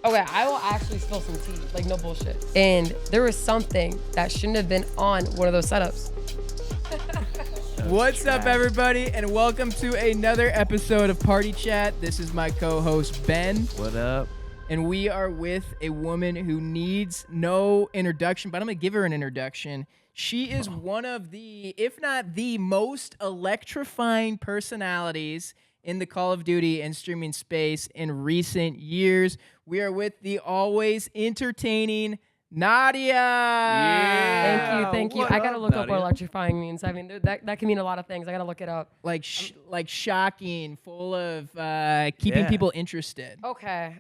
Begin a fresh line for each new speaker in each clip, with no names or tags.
Okay, I will actually spill some tea, like no bullshit. And there was something that shouldn't have been on one of those setups.
What's up, everybody, and welcome to another episode of Party Chat. This is my co-host, Ben.
What up?
And we are with a woman who needs no introduction, but I'm going to give her an introduction. She is one of the, if not the most electrifying personalities in the Call of Duty and streaming space in recent years. We are with the always entertaining Nadia.
Yeah. Thank you. I gotta look up what
Nadia?
electrifying means. I mean, that can mean a lot of things. I gotta look it up.
Like shocking, full of keeping people interested.
Okay.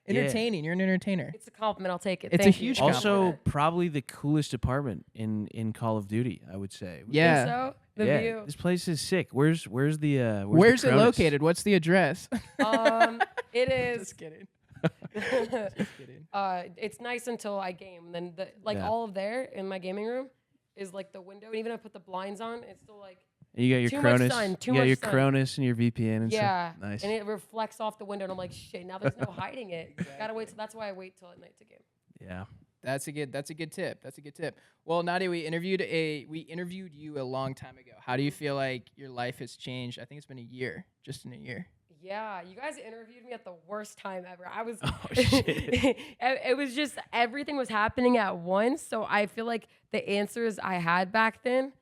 Entertaining. You're an entertainer.
It's a compliment. I'll take it.
It's
Thank
a
you.
huge
Also, probably the coolest department in Call of Duty, I would say.
Yeah.
Think so? The
Yeah,
view.
this place is sick. Where's the
Where's
the
it
Cronus?
located? What's the address?
It is.
Just kidding.
It's nice until I game. Then
Yeah.
all of there in my gaming room is like the window. And even if I put the blinds on, it's still like
And you got your
Too much
Cronus.
sun, too
you got
much
your
sun.
Cronus and your VPN and
yeah.
stuff. Nice.
And it reflects off the window, and I'm like, shit. Now there's no hiding it. Gotta wait. That's why I wait till at night to game.
Yeah.
That's a good tip. That's a good tip. Well, Nadia, we interviewed you a long time ago. How do you feel like your life has changed? I think it's been a year, just in a year.
Yeah, you guys interviewed me at the worst time ever. I was.
Oh, shit.
It was just everything was happening at once. So I feel like the answers I had back then,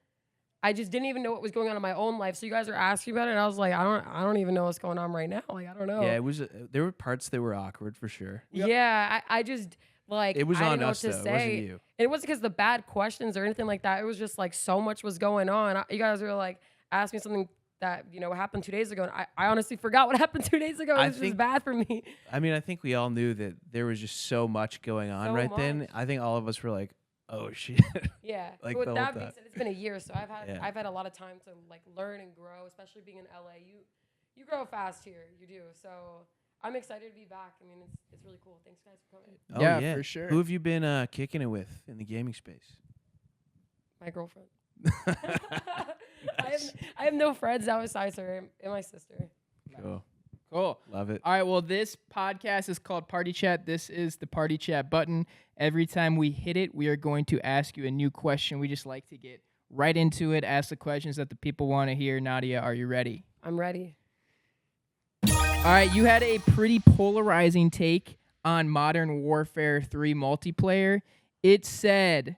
I just didn't even know what was going on in my own life. So you guys were asking about it, and I was like, I don't even know what's going on right now. Like I don't know.
Yeah, it was. There were parts that were awkward for sure.
Yeah, I just like
It was
I
on
didn't know
us
what
though.
to
It
say.
wasn't you.
And it wasn't because the bad questions or anything like that. It was just like so much was going on. You guys were like asking me something that happened 2 days ago, and I honestly forgot what happened 2 days ago. It
I
was just
think-
bad for me.
I mean, I think we all knew that there was just so much going on
So
then.
much.
I think all of us were like, "Oh shit."
Yeah.
Like
But with
the whole
that being
time.
said, it's been a year, so
Yeah.
I've had a lot of time to like learn and grow, especially being in LA. You grow fast here, you do. So I'm excited to be back. I mean, it's really cool. Thanks guys for coming.
Oh,
Yeah, for sure.
Who have you been kicking it with in the gaming space?
My girlfriend. I have no friends outside her and my sister.
Cool.
Cool.
Love it.
All right, well, this podcast is called Party Chat. This is the Party Chat button. Every time we hit it, we are going to ask you a new question. We just like to get right into it, ask the questions that the people want to hear. Nadia, are you ready?
I'm ready.
All right, you had a pretty polarizing take on Modern Warfare 3 multiplayer. It said,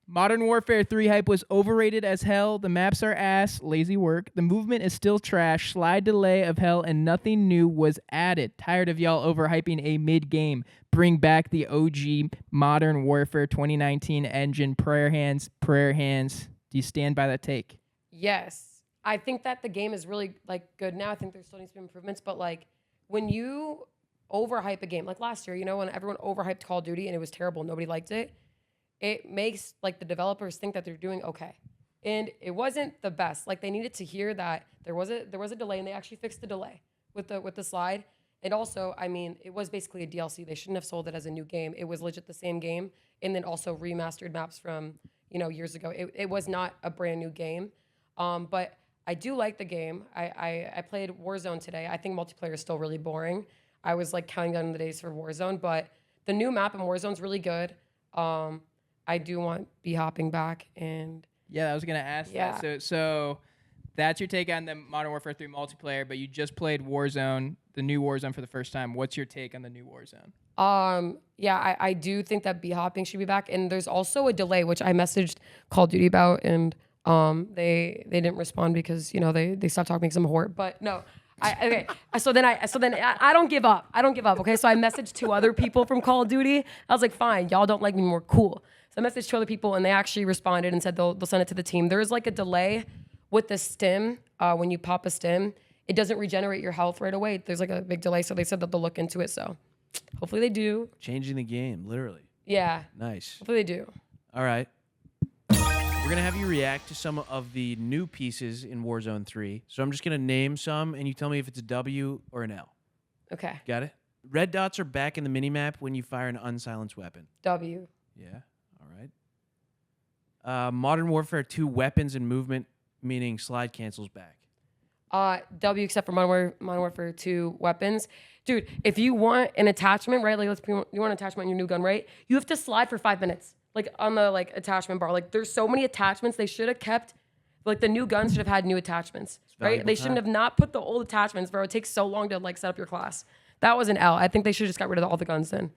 Modern Warfare 3 hype was overrated as hell. The maps are ass, lazy work. The movement is still trash, slide delay of hell, and nothing new was added. Tired of y'all overhyping a mid-game. Bring back the OG Modern Warfare 2019 engine. Prayer hands, prayer hands. Do you stand by that take?
Yes. I think that the game is really like good now. I think there still needs to be improvements, but like when you overhype a game, like last year, when everyone overhyped Call of Duty and it was terrible, nobody liked it. It makes like the developers think that they're doing okay. And it wasn't the best. Like they needed to hear that there was a delay, and they actually fixed the delay with the slide. And also, I mean, it was basically a DLC. They shouldn't have sold it as a new game. It was legit the same game, and then also remastered maps from years ago. It was not a brand new game. But I do like the game. I played Warzone today. I think multiplayer is still really boring. I was like counting down the days for Warzone, but the new map in Warzone is really good. I do want B-hopping back, and
Yeah, I was going to ask that. So that's your take on the Modern Warfare 3 multiplayer, but you just played Warzone, the new Warzone for the first time. What's your take on the new Warzone?
yeah, I do think that B-hopping should be back, and there's also a delay, which I messaged Call of Duty about, and they didn't respond because they stopped talking because I'm a whore. But no, okay. So then I don't give up. I don't give up. Okay, so I messaged 2 other people from Call of Duty. I was like, fine, y'all don't like me more, cool. So I messaged 2 other people, and they actually responded and said they'll send it to the team. There is like a delay with the stim. When you pop a stim, it doesn't regenerate your health right away. There's like a big delay, so they said that they'll look into it. So hopefully they do.
Changing the game, literally.
Yeah.
Nice.
Hopefully they do.
All right. We're going to have you react to some of the new pieces in Warzone 3. So I'm just going to name some, and you tell me if it's a W or an L.
Okay.
Got it? Red dots are back in the minimap when you fire an unsilenced weapon.
W.
Yeah. All right. Modern Warfare 2 weapons and movement, meaning slide cancels back.
W except for Modern Warfare 2 weapons. Dude, if you want an attachment, right? Like you want an attachment on your new gun, right? You have to slide for 5 minutes, like on the like attachment bar. Like there's so many attachments. They should have kept, like the new guns should have had new attachments, right? They shouldn't have not put the old attachments, bro. It takes so long to like set up your class. That was an L. I think they should have just got rid of all the guns then.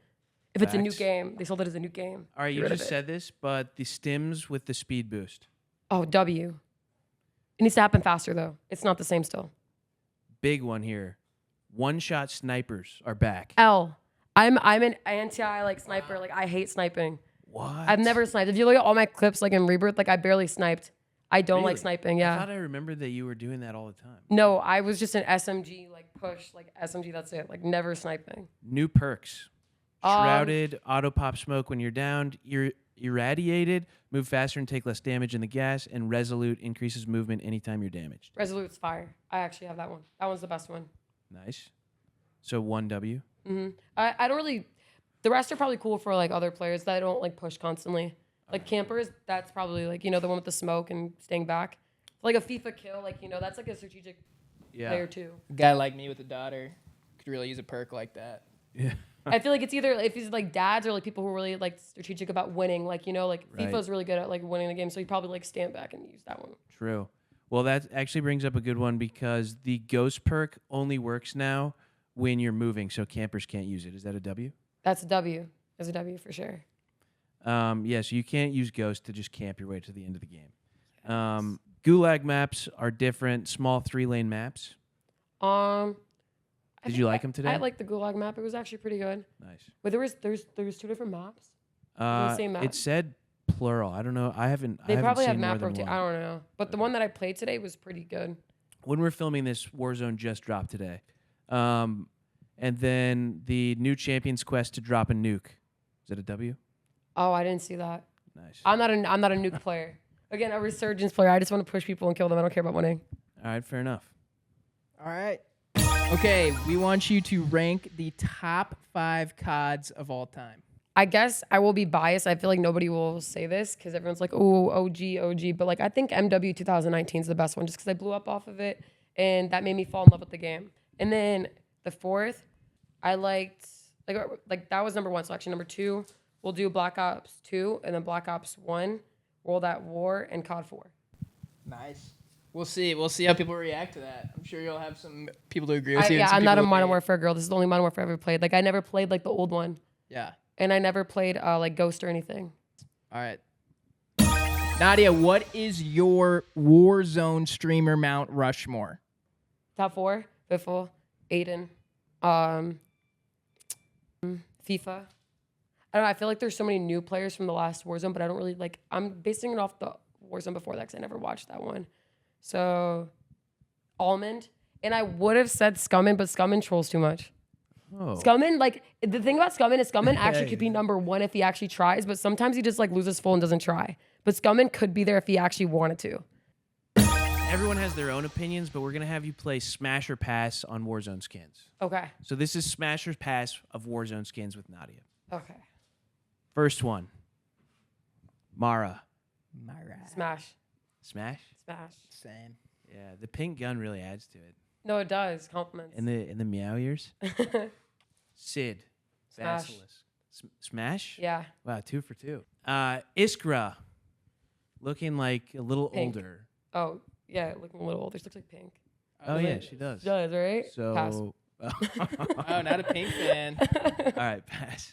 If it's a new game, they sold it as a new game.
All right, you just said this, but the stims with the speed boost.
Oh, W. It needs to happen faster though. It's not the same still.
Big one here. One-shot snipers are back.
L. I'm an anti like sniper. Like I hate sniping.
What?
I've never sniped. If you look at all my clips like in Rebirth, like I barely sniped. I don't like sniping. Yeah.
I thought I remembered that you were doing that all the time.
No, I was just an SMG like push like SMG. That's it. Like never sniping.
New perks. Shrouded, auto pop smoke when you're downed, you're irradiated, move faster and take less damage in the gas, and resolute increases movement anytime you're damaged.
Resolute's fire. I actually have that one. That one's the best one.
Nice. So 1W.
I don't really. The rest are probably cool for like other players that don't like push constantly. Like campers, that's probably like the one with the smoke and staying back. Like a FIFA kill, like that's like a strategic player too.
A guy like me with a daughter could really use a perk like that.
Yeah.
I feel like it's either if he's like dads or like people who are really like strategic about winning. Like like FIFA's really good at like winning the game, so he probably like stand back and use that one.
True. Well, that actually brings up a good one because the ghost perk only works now when you're moving, so campers can't use it. Is that a W?
That's a W. That's a W for sure.
Yeah, so you can't use ghost to just camp your way to the end of the game. Gulag maps are different. Small 3-lane maps. Did you like them today?
I liked the Gulag map. It was actually pretty good.
Nice.
But there was 2 different maps. The same map.
It said plural. I don't know. I haven't.
They probably have
seen
map
more than
rotation.
one.
I don't know. But the one that I played today was pretty good.
When we're filming this, Warzone just dropped today. And then the new Champions Quest to drop a nuke. Is that a W?
Oh, I didn't see that.
Nice.
I'm not a nuke player. Again, a resurgence player. I just want to push people and kill them. I don't care about winning.
All right, fair enough.
All right. Okay, we want you to rank the top 5 CODs of all time.
I guess I will be biased. I feel like nobody will say this because everyone's like, oh, OG. But like, I think MW 2019 is the best one just because I blew up off of it and that made me fall in love with the game. And then the 4th, I liked, like that was number 1. So actually number 2, we'll do Black Ops 2 and then Black Ops 1, World at War, and COD 4.
Nice. We'll see. We'll see how people react to that. I'm sure you'll have some people to agree with you.
Yeah, I'm not a Modern Warfare girl. This is the only Modern Warfare I've ever played. Like, I never played, like, the old one.
Yeah.
And I never played, like, Ghost or anything.
All right. Nadia, what is your Warzone streamer Mount Rushmore?
Top 4, Biffle, Aiden, FIFA. I don't know. I feel like there's so many new players from the last Warzone, but I don't really, like, I'm basing it off the Warzone before that because I never watched that one. So, Almond. And I would have said Scummin, but Scummin trolls too much.
Oh.
Scummin, like, the thing about Scummin is Scummin actually could be number 1 if he actually tries, but sometimes he just, like, loses full and doesn't try. But Scummin could be there if he actually wanted to.
Everyone has their own opinions, but we're going to have you play Smash or Pass on Warzone skins.
Okay.
So this is Smash or Pass of Warzone skins with Nadia.
Okay.
First one. Mara.
Smash.
Smash?
Smash.
Same.
Yeah, the pink gun really adds to it.
No, it does. Compliments.
And the meow ears. Sid.
Smash.
Basilisk. Smash?
Yeah.
Wow, 2 for 2. Iskra. Looking like a little
Pink.
older.
Oh, yeah, looking a little older. She looks like pink.
Oh, yeah, she does.
She does, right?
So,
Pass.
Oh, not a pink fan.
all right, pass.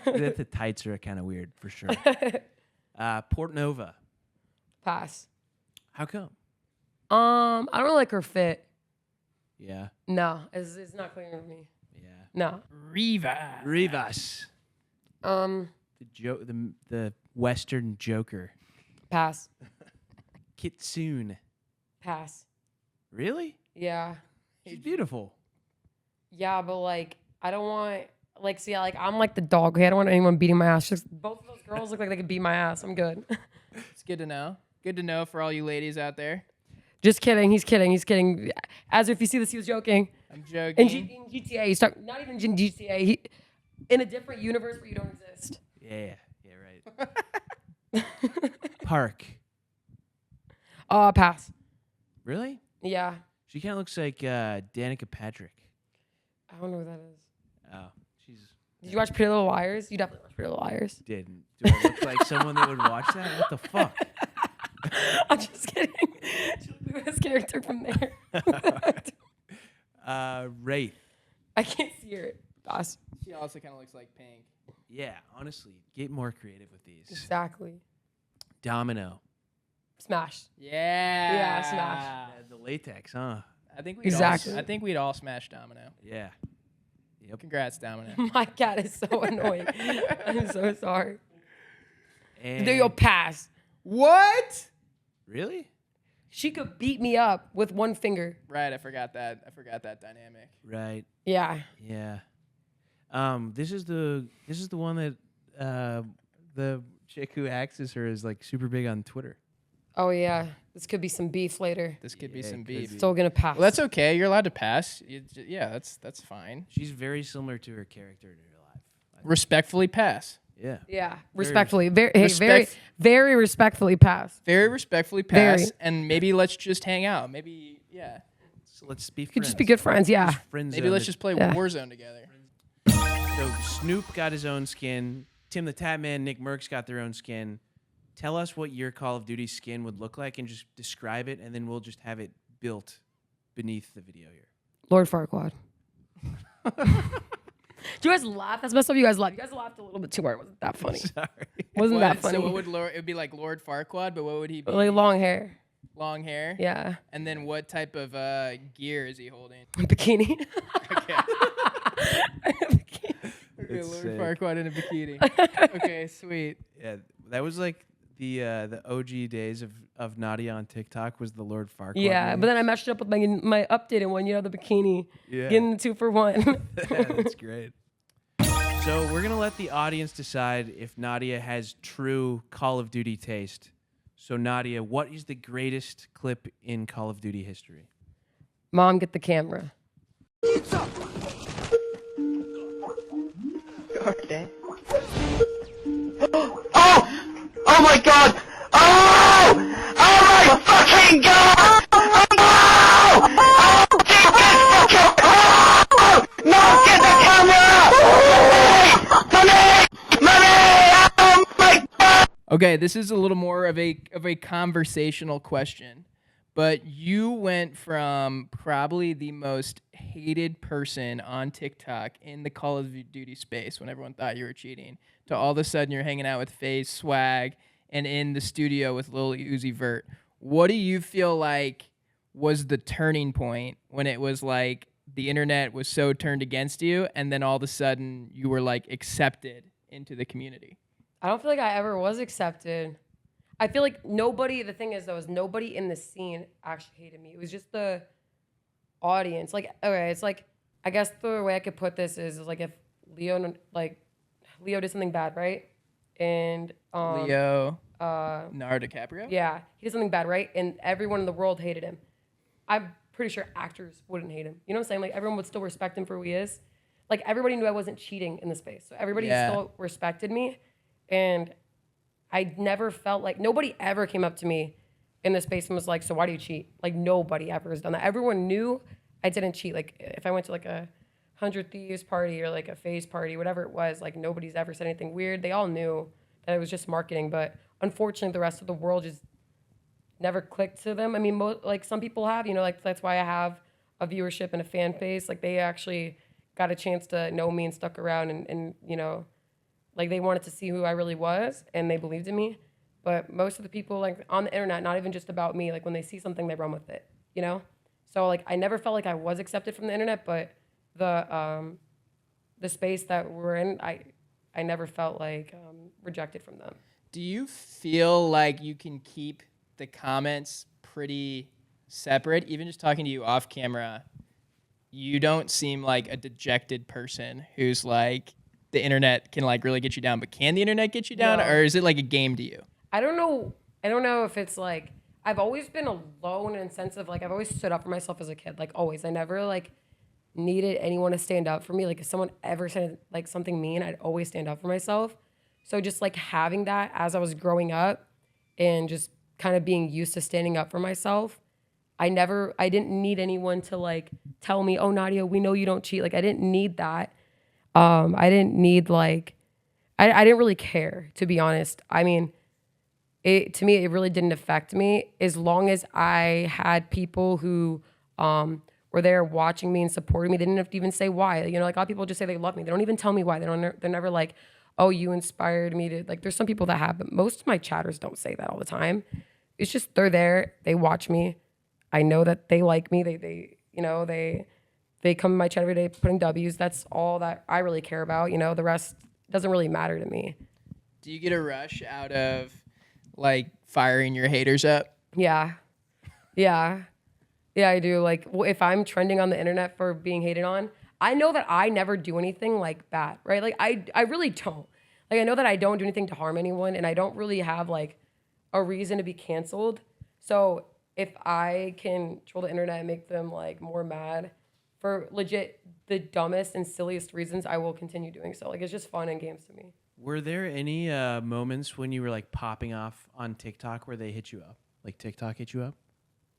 The tights are kind of weird for sure. Port Nova.
Pass.
How come?
I don't really like her fit.
Yeah.
No, it's not clicking with me.
Yeah.
No.
Rivas. The Western Joker.
Pass.
Kitsune.
Pass.
Really?
Yeah.
She's beautiful.
Yeah, but like, I don't want, like, see, like, I'm like the dog. Okay, I don't want anyone beating my ass. Just both of those girls look like they could beat my ass. I'm good.
It's good to know. Good to know for all you ladies out there.
Just kidding. He's kidding. He's kidding. As if you see this, he was joking.
I'm joking.
In GTA, he's talking, not even in GTA. In a different universe where you don't exist.
Yeah, right. Park.
Pass.
Really?
Yeah.
She kind of looks like Danica Patrick.
I don't know who that is.
Oh, she's.
Did you watch Pretty Little Liars? You definitely watched Pretty Little Liars.
Didn't. Do I look like someone that would watch that? What the fuck?
I'm just kidding. She looked like this character from there.
Wraith.
I can't see her. Boss.
She also kind of looks like Pink.
Yeah, honestly, get more creative with these.
Exactly.
Domino.
Smash.
Yeah.
Yeah, smash.
The latex, huh?
I think
Exactly.
I think we'd all smash Domino.
Yeah. Yep.
Congrats, Domino.
My cat is so annoying. I'm so sorry.
And
Do your pass.
What?
really?
She could beat me up with one finger.
Right, I forgot that dynamic.
Right.
Yeah.
Yeah. This is the one that the chick who acts as her is like super big on Twitter.
Oh yeah. This could be some beef later.
This could be
Yeah,
some
it could
beef.
be.
Still gonna pass.
Well, that's okay. You're allowed to pass. Yeah, that's fine.
She's very similar to her character in real life.
Respectfully pass.
Yeah.
Yeah. Respectfully. Very,
Respect-
very respectfully pass.
Very respectfully pass,
Very.
and maybe let's just hang out. Maybe, yeah.
So let's be
Could
friends.
just be good friends. Yeah.
Maybe let's just play
Yeah.
Warzone together.
So Snoop got his own skin. Tim the Tatman, Nick Merckx got their own skin. Tell us what your Call of Duty skin would look like and just describe it, and then we'll just have it built beneath the video here.
Lord Farquaad. Do you guys laugh? That's messed up. You guys laughed. You guys laughed a little bit too hard. It wasn't that funny.
Sorry.
Wasn't that
What?
funny?
So what would it would be like Lord Farquaad, but what would he be?
Like long hair.
Long hair?
Yeah.
And then what type of gear is he holding?
Bikini.
Okay. Okay,
It's
Lord
sick.
Farquaad in a bikini. Okay, sweet.
Yeah, that was like the OG days of Nadia on TikTok was the Lord Farquaad.
Yeah,
meme.
but then I matched it up with my updated one. You know, the bikini.
Yeah.
Getting the 2-for-1.
That's great. So we're gonna let the audience decide if Nadia has true Call of Duty taste. So Nadia, what is the greatest clip in Call of Duty history?
Mom, get the camera.
Okay. Oh my god! Oh! Oh my fucking god! Oh! Oh! Get this fucking... Oh! No! Get the camera! Money! Money! Oh my god!
Okay, this is a little more of a conversational question. But you went from probably the most hated person on TikTok in the Call of Duty space when everyone thought you were cheating to all of a sudden you're hanging out with FaZe, Swag, and in the studio with Lil Uzi Vert. What do you feel like was the turning point when it was like the internet was so turned against you and then all of a sudden you were like accepted into the community?
I don't feel like I ever was accepted. I feel like nobody, the thing is though, is nobody in the scene actually hated me. It was just the audience. Like, okay, it's like, I guess the way I could put this is like if Leo did something bad, right? And
Leo, Leonardo DiCaprio?
yeah, he did something bad, right? And everyone in the world hated him. I'm pretty sure actors wouldn't hate him. You know what I'm saying? Like everyone would still respect him for who he is. Like everybody knew I wasn't cheating in the space. So everybody
Yeah.
still respected me. And I never felt like, nobody ever came up to me in the space and was like, so why do you cheat? Like nobody ever has done that. Everyone knew I didn't cheat. Like if I went to like a 100 Thieves party or like a FaZe party, whatever it was, like nobody's ever said anything weird. They all knew that it was just marketing. But unfortunately, the rest of the world just never clicked to them. I mean, like some people have, you know, like that's why I have a viewership and a fan base. Like they actually got a chance to know me and stuck around and you know, like they wanted to see who I really was and they believed in me. But most of the people like on the internet, not even just about me, like when they see something, they run with it, you know? So like I never felt like I was accepted from the internet, but the space that we're in, I never felt like rejected from them.
Do you feel like you can keep the comments pretty separate? Even just talking to you off camera, you don't seem like a dejected person who's like, the internet can like really get you down, but can the internet get you down?
No.
Or is it like a game to you?
I don't know if it's like, I've always been alone in a sense of like, I've always stood up for myself as a kid, like always. I never like needed anyone to stand up for me. Like if someone ever said like something mean, I'd always stand up for myself. So just like having that as I was growing up and just kind of being used to standing up for myself, I didn't need anyone to like tell me, oh, Nadia, we know you don't cheat. Like I didn't need that. I didn't need like, I didn't really care, to be honest. I mean, to me, it really didn't affect me as long as I had people who were there watching me and supporting me. They didn't have to even say why. You know, like a lot of people just say they love me. They don't even tell me why. They're never like, oh, you inspired me to, like, there's some people that have, but most of my chatters don't say that all the time. It's just they're there, they watch me. I know that they like me. They you know, they come in my chat every day putting W's. That's all that I really care about. You know, the rest doesn't really matter to me.
Do you get a rush out of like firing your haters up?
Yeah. Yeah. Yeah, I do. Like, if I'm trending on the internet for being hated on, I know that I never do anything like bad, right? Like, I really don't. Like, I know that I don't do anything to harm anyone, and I don't really have like a reason to be canceled. So if I can troll the internet and make them like more mad for legit the dumbest and silliest reasons, I will continue doing so. Like, it's just fun and games to me.
Were there any moments when you were like popping off on TikTok where they hit you up? Like TikTok hit you up?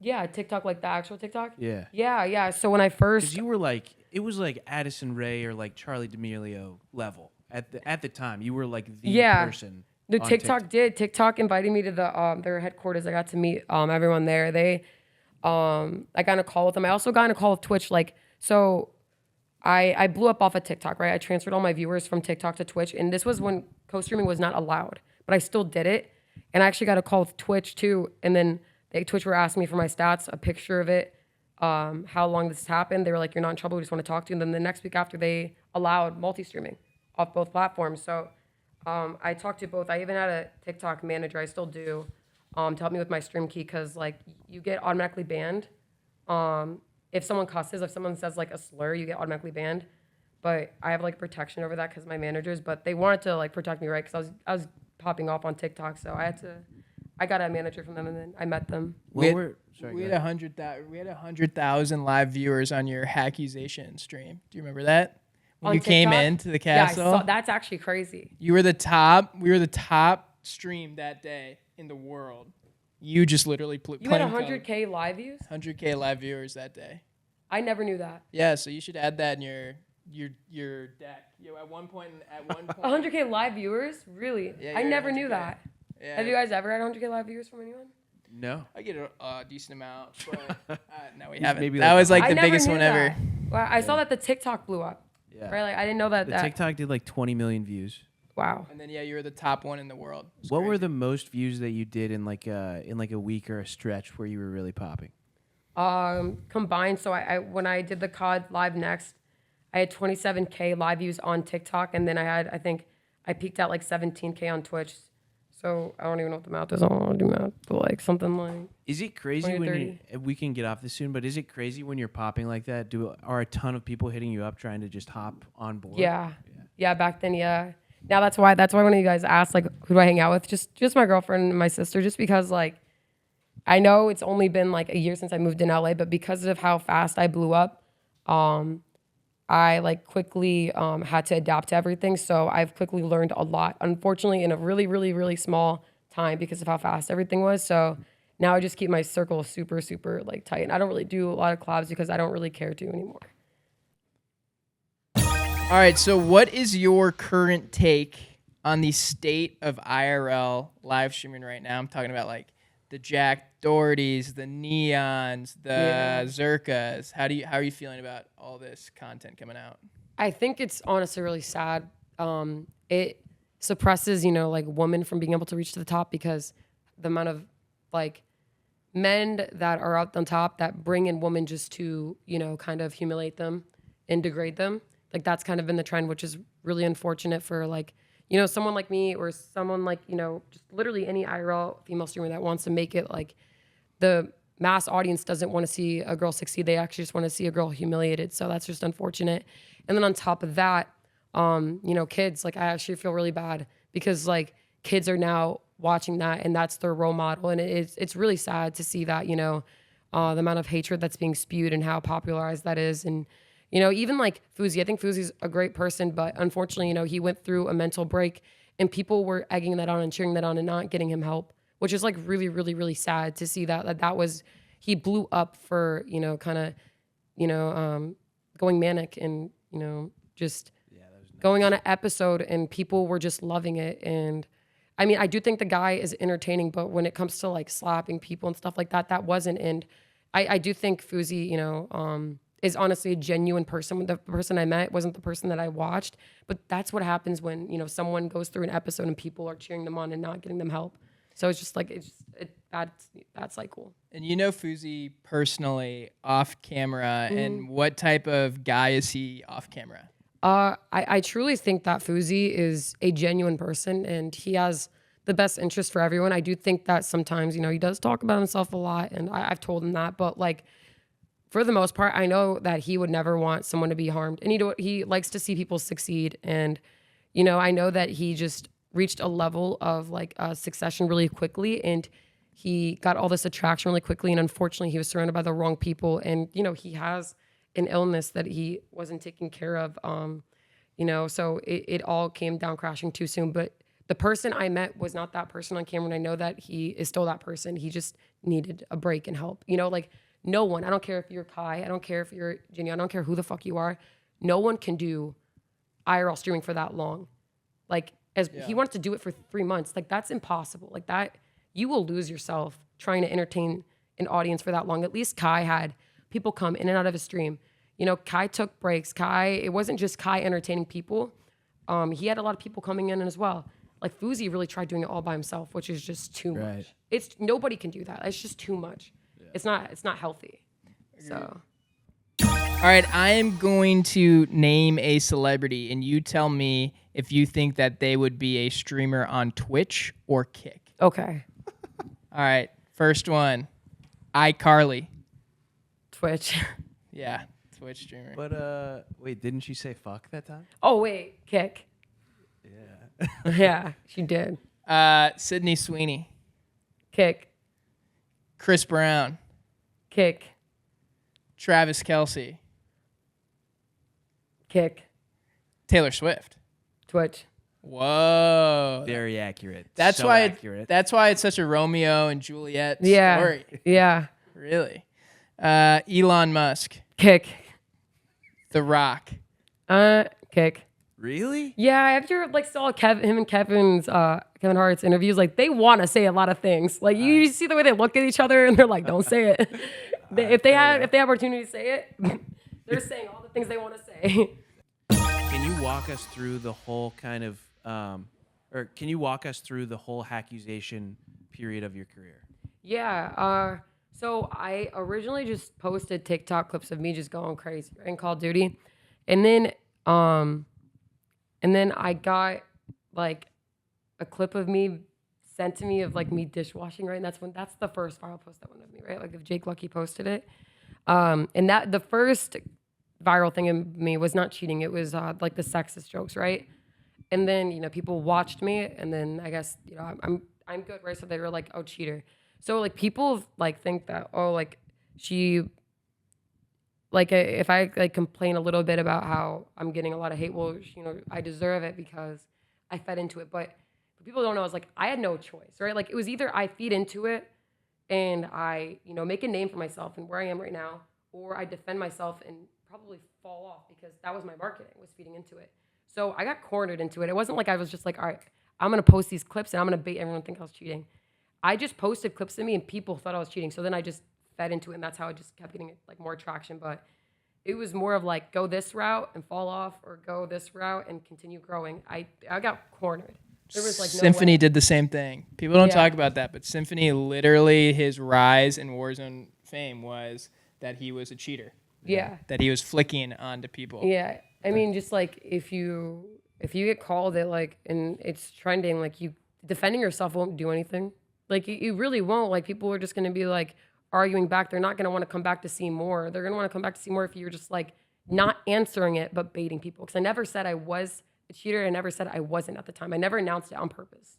Yeah, TikTok, like the actual TikTok?
Yeah.
Yeah. So when I first...
Because you were like, it was like Addison Rae or like Charlie D'Amelio level. At the time, you were like the person.
The
on
TikTok did. TikTok invited me to their headquarters. I got to meet everyone there. I got in a call with them. I also got in a call with Twitch. Like, so I blew up off of TikTok, right? I transferred all my viewers from TikTok to Twitch. And this was when co-streaming was not allowed. But I still did it. And I actually got a call with Twitch too. And then Twitch were asking me for my stats, a picture of it, how long this has happened. They were like, you're not in trouble. We just want to talk to you. And then the next week after, they allowed multi-streaming off both platforms. So I talked to both. I even had a TikTok manager. I still do to help me with my stream key because like you get automatically banned. If someone cusses, if someone says like a slur, you get automatically banned. But I have like protection over that because my managers. But they wanted to like protect me, right? Because I was popping off on TikTok, so I got a manager from them, and then I met them.
We had 100,000 live viewers on your Hackuzation stream. Do you remember that? When
On
you came
TikTok?
into the castle?
Yeah, I saw, that's actually crazy.
You were the top. We were the top stream that day in the world. You just literally
You had 100K live views?
100K live viewers that day.
I never knew that.
Yeah, so you should add that in your deck. At one point
100K live viewers? Really?
Yeah,
I
you're
never
100K.
knew that.
Yeah.
Have you guys ever had 100K live viewers from anyone?
No.
I get a decent amount, but no, we haven't.
Maybe
That
like
was like
I
the
never
biggest
knew
one
that.
ever.
Well, I saw that the TikTok blew up.
Yeah.
Right? Like I didn't know that.
The TikTok did like 20 million views.
Wow.
And then you were the top one in the world.
What were the most views that you did in like a week or a stretch where you were really popping?
Combined. So I when I did the COD live next, I had 27K live views on TikTok, and then I think I peaked at like 17K on Twitch. So I don't even know what the math is. I don't want to do math, but like something like.
Is it crazy
20 to
when you, we can get off this soon, but is it crazy when you're popping like that? Are a ton of people hitting you up trying to just hop on board?
Yeah. Back then, yeah. Now that's why one of you guys asked like who do I hang out with? Just my girlfriend and my sister, just because like I know it's only been like a year since I moved in LA, but because of how fast I blew up, I like quickly had to adapt to everything. So I've quickly learned a lot, unfortunately, in a really, really, really small time because of how fast everything was. So now I just keep my circle super, super like tight. And I don't really do a lot of collabs because I don't really care to anymore.
All right, so what is your current take on the state of IRL live streaming right now? I'm talking about like the Jack Dohertys, the Neons, the Zerkas. How are you feeling about all this content coming out?
I think it's honestly really sad. It suppresses, like women from being able to reach to the top because the amount of like men that are out on top that bring in women just to, kind of humiliate them and degrade them. Like that's kind of been the trend, which is really unfortunate for like, someone like me or someone like, just literally any IRL female streamer that wants to make it like the mass audience doesn't want to see a girl succeed. They actually just want to see a girl humiliated. So that's just unfortunate. And then on top of that, kids, like I actually feel really bad because like kids are now watching that and that's their role model. And it's really sad to see that, the amount of hatred that's being spewed and how popularized that is. And, even like Fuzi, I think Fuzi's a great person, but unfortunately, he went through a mental break and people were egging that on and cheering that on and not getting him help, which is like really, really, really sad to see that was, he blew up for, you know, kind of, you know, going manic and, you know, just going on an episode, and people were just loving it. And I mean, I do think the guy is entertaining, but when it comes to like slapping people and stuff like that, that wasn't. And I do think Fuzi, you know, is honestly a genuine person. The person I met wasn't the person that I watched, but that's what happens when, you know, someone goes through an episode and people are cheering them on and not getting them help. So it's just like, that's like cool.
And you know Fuzi personally off camera, and what type of guy is he off camera?
I truly think that Fuzi is a genuine person, and he has the best interest for everyone. I do think that sometimes, you know, he does talk about himself a lot, and I've told him that, but like, for the most part, I know that he would never want someone to be harmed, and he likes to see people succeed. And, you know, I know that he just reached a level of like succession really quickly, and he got all this attraction really quickly, and unfortunately he was surrounded by the wrong people. And, you know, he has an illness that he wasn't taking care of, you know, so it all came down crashing too soon. But the person I met was not that person on camera, and I know that he is still that person. He just needed a break and help. You know, like, no one, I don't care if you're Kai, I don't care if you're Ginny, I don't care who the fuck you are, no one can do IRL streaming for that long. Like, he wants to do it for 3 months. Like, that's impossible. Like, that, you will lose yourself trying to entertain an audience for that long. At least Kai had people come in and out of his stream. You know, Kai took breaks. It wasn't just Kai entertaining people. He had a lot of people coming in as well. Like, Fuzi really tried doing it all by himself, which is just too much. Nobody can do that. It's just too much. Yeah. It's not healthy. So.
All right, I am going to name a celebrity, and you tell me if you think that they would be a streamer on Twitch or Kick.
Okay.
All right, first one, iCarly.
Twitch.
Yeah, Twitch streamer.
But wait, didn't she say fuck that time?
Oh wait, Kick.
Yeah.
Yeah, she did.
Sydney Sweeney.
Kick.
Chris Brown.
Kick.
Travis Kelce.
Kick.
Taylor Swift.
Twitch.
Whoa. Very accurate.
That's
so
why
accurate.
That's why it's such a Romeo and Juliet story.
Yeah.
Really. Elon Musk.
Kick.
The Rock.
Kick.
Really?
Yeah, after like saw him and Kevin Hart's interviews, like they want to say a lot of things. Like you see the way they look at each other, and they're like, "Don't say it." If they have opportunity to say it, they're saying all the things they want to say.
Can you walk us through the whole kind of, or can you walk us through the whole hackuzation period of your career?
Yeah. So I originally just posted TikTok clips of me just going crazy in Call of Duty, and then I got like a clip of me sent to me of like me dishwashing, right? And that's the first viral post that went of me, right? Like if Jake Lucky posted it. And that the first viral thing in me was not cheating. It was like the sexist jokes, right? And then, you know, people watched me, and then I guess, you know, I'm good, right? So they were like, oh, cheater. So like people like think that, oh, like she, like if I like complain a little bit about how I'm getting a lot of hate, well, you know, I deserve it because I fed into it. But what people don't know is like I had no choice, right? Like it was either I feed into it and I, you know, make a name for myself and where I am right now, or I defend myself and probably fall off because that was my marketing, was feeding into it. So I got cornered into it. It wasn't like I was just like, all right, I'm going to post these clips and I'm going to bait everyone to think I was cheating. I just posted clips of me and people thought I was cheating. So then I just fed into it, and that's how I just kept getting like more traction. But it was more of like go this route and fall off, or go this route and continue growing. I got cornered. There was like no
Symphony
way.
did the same thing. People don't talk about that, but Symphony literally, his rise in Warzone fame was that he was a cheater.
Yeah.
That he was flicking onto people.
Yeah. I mean, just like if you get called it, like, and it's trending, like you defending yourself won't do anything. Like you really won't. Like people are just going to be like arguing back. They're not going to want to come back to see more. They're going to want to come back to see more if you're just like not answering it, but baiting people. Because I never said I was a cheater. I never said I wasn't at the time. I never announced it on purpose.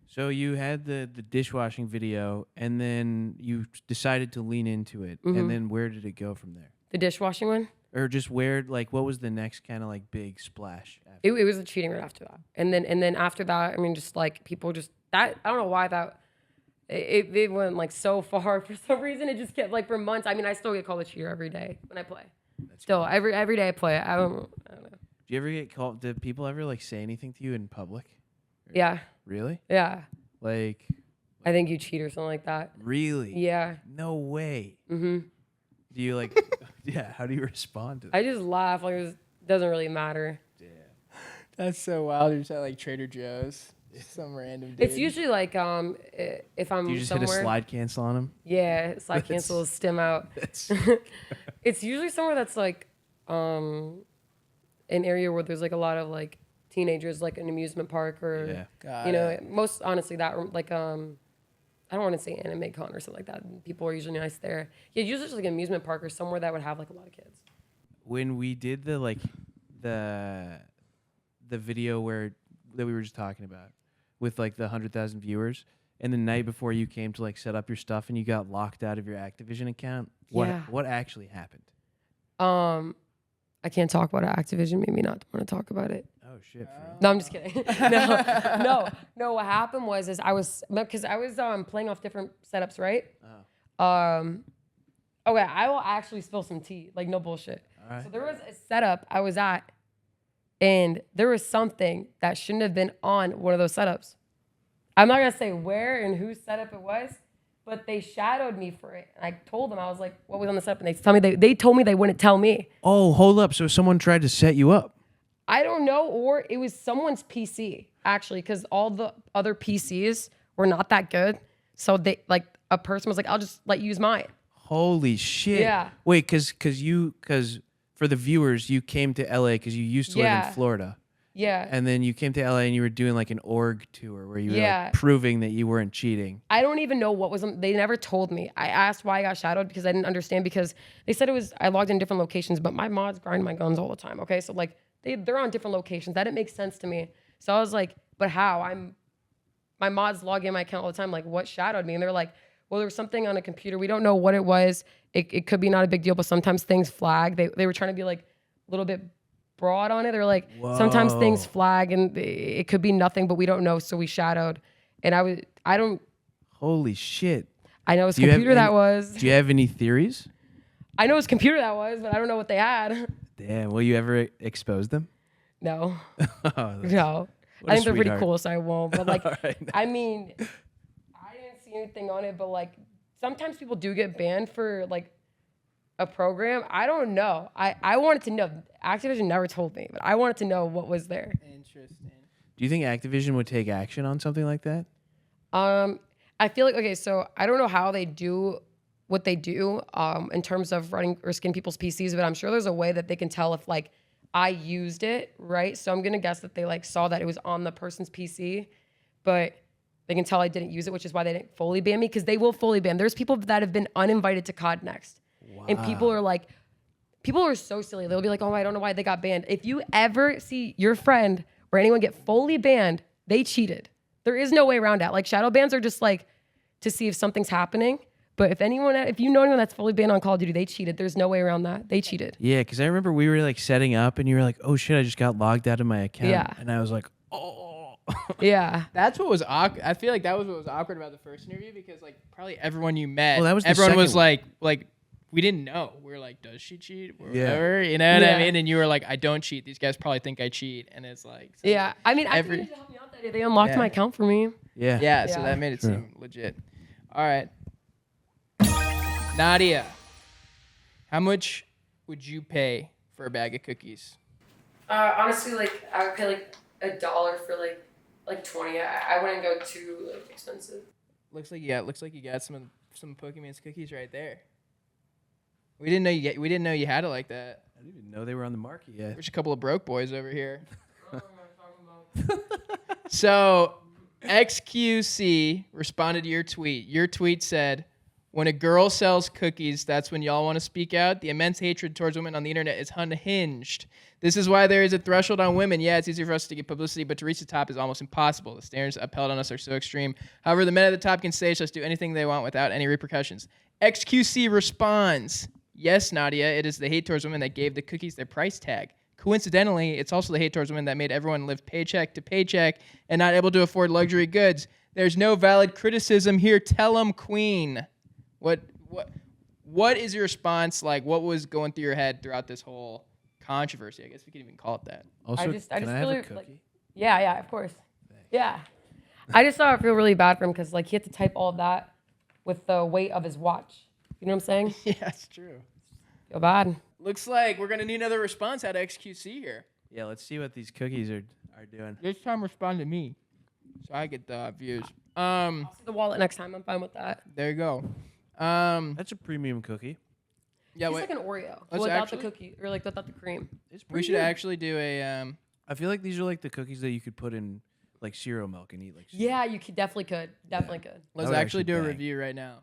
So you had the dishwashing video, and then you decided to lean into it.
Mm-hmm.
And then where did it go from there?
The dishwashing one?
Or just where, like, what was the next kind of like big splash?
It was a cheating right after that. And then after that, I mean, just like people just, that, I don't know why that, it went like so far for some reason. It just kept like for months. I mean, I still get called a cheater every day when I play. Still, every day I play. I don't know.
Do you ever get called? Did people ever like say anything to you in public?
Yeah.
Really?
Yeah.
Like,
I think you cheat or something like that.
really?
Yeah.
No way.
Mm-hmm.
Do you like? Yeah. How do you respond to that?
I just laugh. Like it doesn't really matter.
Yeah.
That's so wild. You're just at like Trader Joe's. Some random dude.
It's usually like if I'm
Do you just
somewhere.
hit a slide cancel on him?
Yeah, slide cancel, stim out.
That's
It's usually somewhere that's like an area where there's like a lot of like teenagers, like an amusement park or
yeah.
Got
you know,
it.
most honestly that like I don't want to say anime con or something like that. People are usually nice there. Yeah, usually just like an amusement park or somewhere that would have like a lot of kids.
When we did the like the video that we were just talking about with like the 100,000 viewers, and the night before you came to like set up your stuff and you got locked out of your Activision account, what actually happened?
I can't talk about it. Activision made me not want to talk about it.
Oh shit! For real?
No, I'm just kidding. No. What happened was I was playing off different setups, right? Okay, I will actually spill some tea, like no bullshit.
All right.
So there was a setup I was at, and there was something that shouldn't have been on one of those setups. I'm not gonna say where and whose setup it was, but they shadowed me for it. And I told them, I was like, what was on the setup? And they told me they wouldn't tell me.
Oh, hold up! So someone tried to set you up.
I don't know, or it was someone's PC actually, because all the other PCs were not that good. So they like a person was like, I'll just let you use mine.
Holy shit!
Yeah.
Wait, because for the viewers, you came to LA because you used to live in Florida.
Yeah.
And then you came to LA and you were doing like an org tour where you were like proving that you weren't cheating.
I don't even know what was on. They never told me. I asked why I got shadowed because I didn't understand, because they said it was I logged in different locations, but my mods grind my guns all the time. Okay, so like they're on different locations. That didn't make sense to me. So I was like, but how? My mods log in my account all the time. Like, what shadowed me? And they're like, well, there was something on a computer. We don't know what it was. It could be not a big deal, but sometimes things flag. They were trying to be like a little bit broad on it. They're like, sometimes things flag and it could be nothing, but we don't know. So we shadowed. And I don't.
Holy shit.
I know it's computer that was.
Do you have any theories?
I know it's computer that was, but I don't know what they had.
Damn. Will you ever expose them?
No.
Oh,
No. I think they're pretty cool, so I won't. But like,
right.
I mean, I didn't see anything on it, but like, sometimes people do get banned for like a program. I don't know. I wanted to know. Activision never told me, but I wanted to know what was there.
Interesting.
Do you think Activision would take action on something like that?
I feel like, okay, so I don't know how they do what they do in terms of running or skin people's PCs, but I'm sure there's a way that they can tell if like I used it, right? So I'm gonna guess that they like saw that it was on the person's PC, but they can tell I didn't use it, which is why they didn't fully ban me, because they will fully ban. There's people that have been uninvited to COD Next. Wow. And people are so silly. They'll be like, oh, I don't know why they got banned. If you ever see your friend or anyone get fully banned, they cheated. There is no way around that. Like shadow bans are just like to see if something's happening. But if you know anyone that's fully banned on Call of Duty, they cheated. There's no way around that. They cheated.
Yeah, because I remember we were like setting up and you were like, oh shit, I just got logged out of my account.
Yeah.
And I was like, oh.
Yeah.
That's what was awkward. I feel like that was what was awkward about the first interview, because like probably everyone you met,
Well, that was the
everyone was
second
like we didn't know. We were like, does she cheat? Or
Yeah.
whatever, you know what I
Yeah.
mean? And you were like, I don't cheat. These guys probably think I cheat, and it's like, so
Yeah. I mean, Activision helped me out that day. They unlocked my account for me.
Yeah.
yeah. So
Yeah.
that made it
True.
seem legit. All right, Nadia, how much would you pay for a bag of cookies?
Honestly, like I would pay like $1 for like 20. I wouldn't go too like expensive.
Looks like you got some Pokemon's cookies right there. We didn't know you had it like that.
I didn't even know they were on the market yet.
There's a couple of broke boys over here. So, XQC responded to your tweet. Your tweet said, when a girl sells cookies, that's when y'all want to speak out. The immense hatred towards women on the internet is unhinged. This is why there is a threshold on women. Yeah, it's easier for us to get publicity, but to reach the top is almost impossible. The standards upheld on us are so extreme. However, the men at the top can say just do anything they want without any repercussions. XQC responds, yes, Nadia, it is the hate towards women that gave the cookies their price tag. coincidentally, it's also the hate towards women that made everyone live paycheck to paycheck and not able to afford luxury goods. There's no valid criticism here. Tell 'em, Queen. What is your response like? What was going through your head throughout this whole controversy? I guess we can even call it that.
Also,
I just
can I have
really,
a cookie?
like, yeah, of course. Yeah. I just thought I feel really bad for him because like he had to type all of that with the weight of his watch. You know what I'm saying?
Yeah, it's true.
Feel bad.
Looks like we're going to need another response out of XQC here.
Yeah, let's see what these cookies are doing.
This time respond to me so I get the views.
I'll see the wallet next time. I'm fine with that.
There you go.
That's a premium cookie.
Yeah,
It's
wait.
like an Oreo
Let's
without
actually-
the cookie or like without the cream.
It's
We
pretty
should
good.
actually do a
I feel like these are like the cookies that you could put in like cereal milk and eat like.
Yeah, you could definitely could. Definitely could.
let's
would
actually
actually
do a
bang.
review right now.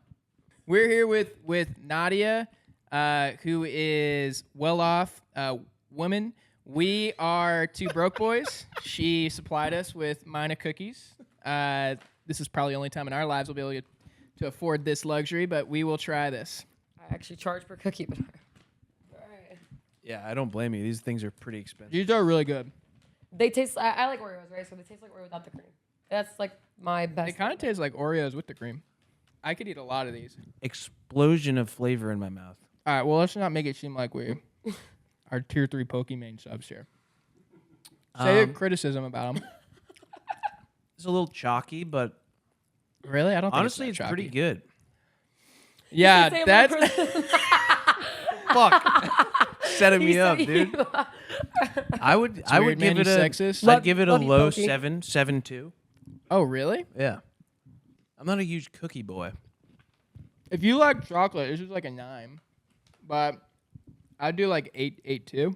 We're here with Nadia, who is well off woman. We are two broke boys. She supplied us with Mina cookies. This is probably the only time in our lives we'll be able to afford this luxury, but we will try this.
I actually charge per cookie, but all right.
Yeah, I don't blame you. These things are pretty expensive.
These are really good.
They taste. I like Oreos, right? So they taste like Oreo without the cream. That's like my best.
They kind of taste like Oreos with the cream. I could eat a lot of these.
Explosion of flavor in my mouth.
All right, well, let's not make it seem like we are tier 3 Pokemon subs here. Say your criticism about them.
It's a little chalky, but
Really? I don't think
honestly, it's
that
pretty
chalky.
good.
Yeah,
Say
that's...
Fuck, setting me up, dude. I would
weird, man.
give it
You
a
sexist.
I'd give it a
Love you,
low
Pokey.
7.2.
Oh, really?
Yeah, I'm not a huge cookie boy.
If you like chocolate, this is like a 9. But I'd do like 8.2. All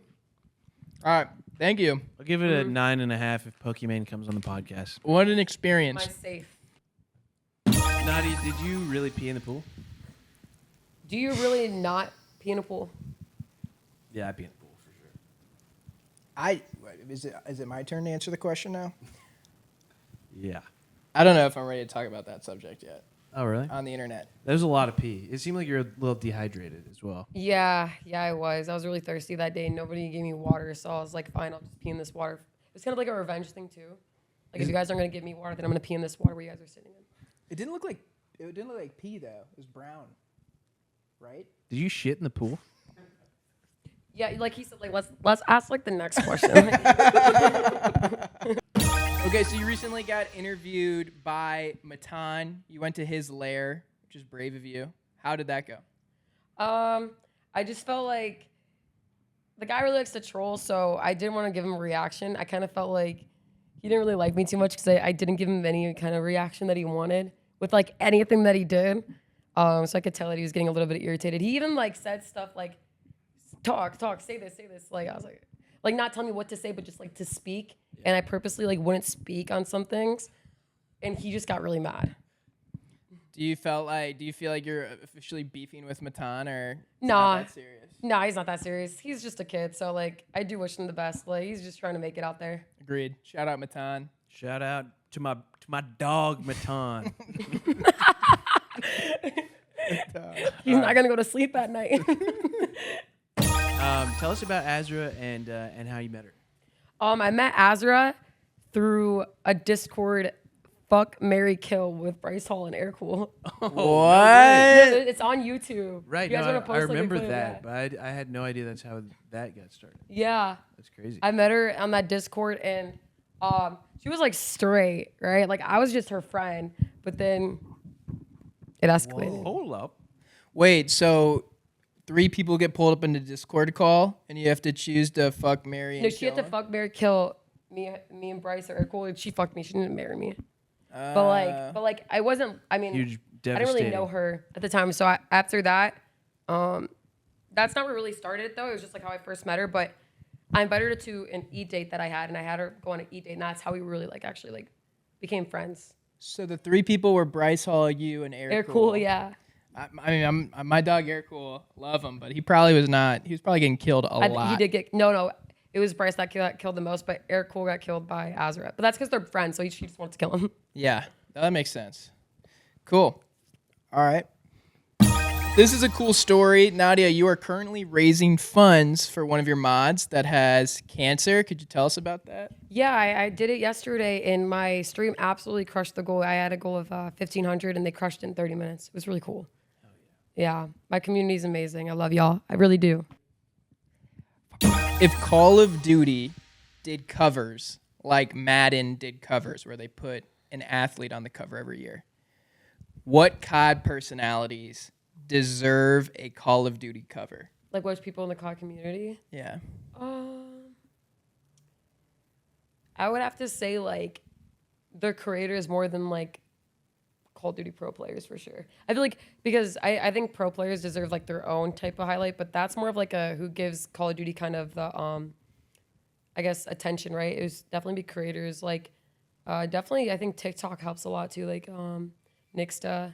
right, thank you.
I'll give it a 9.5 if Pokemon comes on the podcast.
What an
my
experience.
safe.
Nadia, did you really pee in the pool?
Do you really not pee in a pool?
Yeah, I pee in the pool for sure.
Is it my turn to answer the question now?
Yeah.
I don't know if I'm ready to talk about that subject yet
Oh, really?
on the internet.
There's a lot of pee. It seemed like you're a little dehydrated as well.
Yeah, I was. I was really thirsty that day. Nobody gave me water, so I was like, fine, I'll just pee in this water. It's kind of like a revenge thing too. Like if you guys aren't gonna give me water, then I'm gonna pee in this water where you guys are sitting in.
It didn't look like pee though. It was brown, right?
Did you shit in the pool?
Yeah, like he said, like let's ask like the next question.
Okay, so you recently got interviewed by Matan. You went to his lair, which is brave of you. How did that go?
I just felt like the guy really likes to troll, so I didn't want to give him a reaction. I kind of felt like he didn't really like me too much because I didn't give him any kind of reaction that he wanted with like anything that he did. So I could tell that he was getting a little bit irritated. He even like said stuff like, talk, say this. Like I was like not telling me what to say, but just like to speak. And I purposely like wouldn't speak on some things, and he just got really mad.
Do you feel like you're officially beefing with Matan, or is it
Nah.
not that serious?
No, he's not that serious. He's just a kid, so like I do wish him the best. Like he's just trying to make it out there.
Agreed. Shout out Matan.
Shout out to my dog Matan.
He's not gonna go to sleep at night.
Tell us about Azra and how you met her.
I met Azra through a Discord fuck, marry, kill with Bryce Hall and Air Cool.
What?
It's on YouTube.
Right,
You guys
no,
wanna post,
I
like, a
remember
clip of
that, but I had no idea that's how that got started.
Yeah.
That's crazy.
I met her on that Discord, and she was like straight, right? Like I was just her friend, but then it escalated.
Hold up.
Wait, so 3 people get pulled up in the Discord call, and you have to choose to fuck, marry, and
No, she had to
kill?
fuck, marry, kill me and Bryce or Air Cool, and she fucked me. She didn't marry me. But like I wasn't. I mean,
Huge,
I didn't really know
devastating.
her at the time. So after that, that's not what really started though. It was just like how I first met her. But I invited her to an eat date that I had, and I had her go on an eat date, and that's how we really like actually like became friends.
So the 3 people were Bryce Hall, you, and Air
Cool, yeah.
I mean, my dog Air Cool, love him, but he probably was not. He was probably getting killed a lot.
He did get no. It was Bryce that killed the most, but Air Cool got killed by Azra. But that's because they're friends, so she just wanted to kill him.
Yeah, that makes sense. Cool. All right. This is a cool story. Nadia, you are currently raising funds for one of your mods that has cancer. Could you tell us about that?
Yeah, I did it yesterday, and my stream absolutely crushed the goal. I had a goal of 1,500, and they crushed it in 30 minutes. It was really cool. Oh, yeah, my community is amazing. I love y'all. I really do.
If Call of Duty did covers like Madden did covers, where they put an athlete on the cover every year, what COD personalities deserve a Call of Duty cover?
Like, which people in the COD community?
Yeah.
I would have to say, like, the creators more than, like, Call of Duty pro players for sure. I feel like, because I think pro players deserve, like, their own type of highlight, but that's more of, like, a who gives Call of Duty kind of the, I guess, attention, right? It was definitely be creators. Like, definitely, I think TikTok helps a lot, too. Like, Nixta.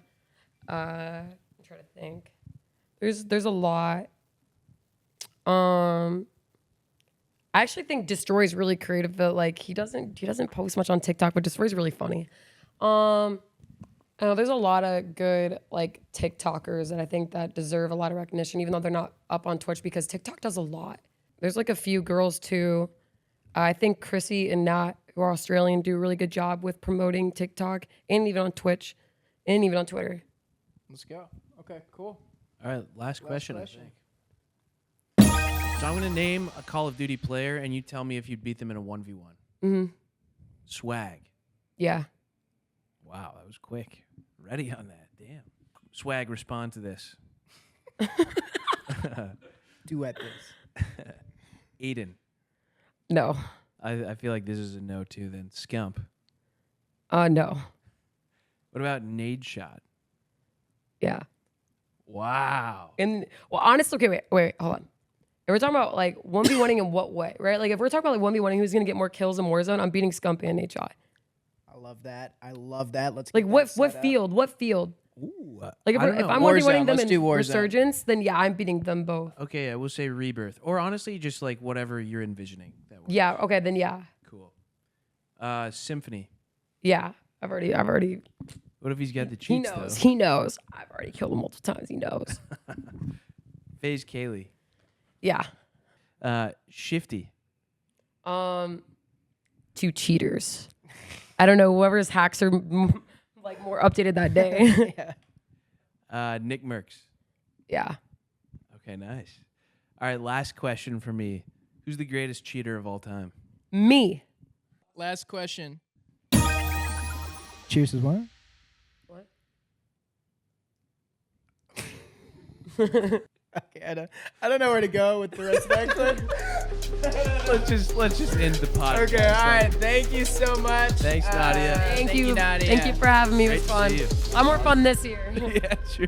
I'm trying to think. There's a lot. I actually think Destroy's really creative, but like he doesn't post much on TikTok, but Destroy's really funny. I know there's a lot of good like TikTokers that I think that deserve a lot of recognition, even though they're not up on Twitch, because TikTok does a lot. There's like a few girls too. I think Chrissy and Nat, who are Australian, do a really good job with promoting TikTok and even on Twitch and even on Twitter.
Let's go. Okay, cool.
All right, last question. I think. So I'm going to name a Call of Duty player, and you tell me if you'd beat them in a 1v1.
Mm-hmm.
Swag.
Yeah.
Wow, that was quick. Ready on that. Damn. Swag, respond to this.
Duet this.
Aiden.
No.
I feel like this is a no, too, then. Scump.
No.
What about Nade Shot?
Yeah.
Wow.
And well, honestly, okay, wait, hold on. If we're talking about like 1v1ing in what way, right? Like if we're talking about like 1v1ing, who's gonna get more kills in Warzone? I'm beating Scump and HI.
I love that. Let's
like
get
what
that set
field? What field?
Ooh,
Like if
I don't know.
I'm
Warzone,
1v1ing them
let's
in
do Warzone.
Resurgence, then yeah, I'm beating them both.
Okay, I will say Rebirth. Or honestly, just like whatever you're envisioning. That works.
Yeah, okay, then yeah.
Cool. Symphony.
Yeah. I've already
What if he's got the
he
cheats,
knows.
though?
He knows. I've already killed him multiple times. He knows.
FaZe Kaylee.
Yeah.
Shifty.
Two cheaters. I don't know, whoever's hacks are like more updated that day.
Nick Merckx.
Yeah.
Okay, nice. All right, last question for me. Who's the greatest cheater of all time?
Me.
Last question.
Cheers as well.
What?
Okay, I don't know where to go with the rest of that clip.
let's just end the podcast.
Okay, all right. Thank you so much.
Thanks, Nadia.
Thank you.
Nadia.
Thank you for having me. It was
Great to
fun.
see you.
A lot more fun this year.
Yeah, true.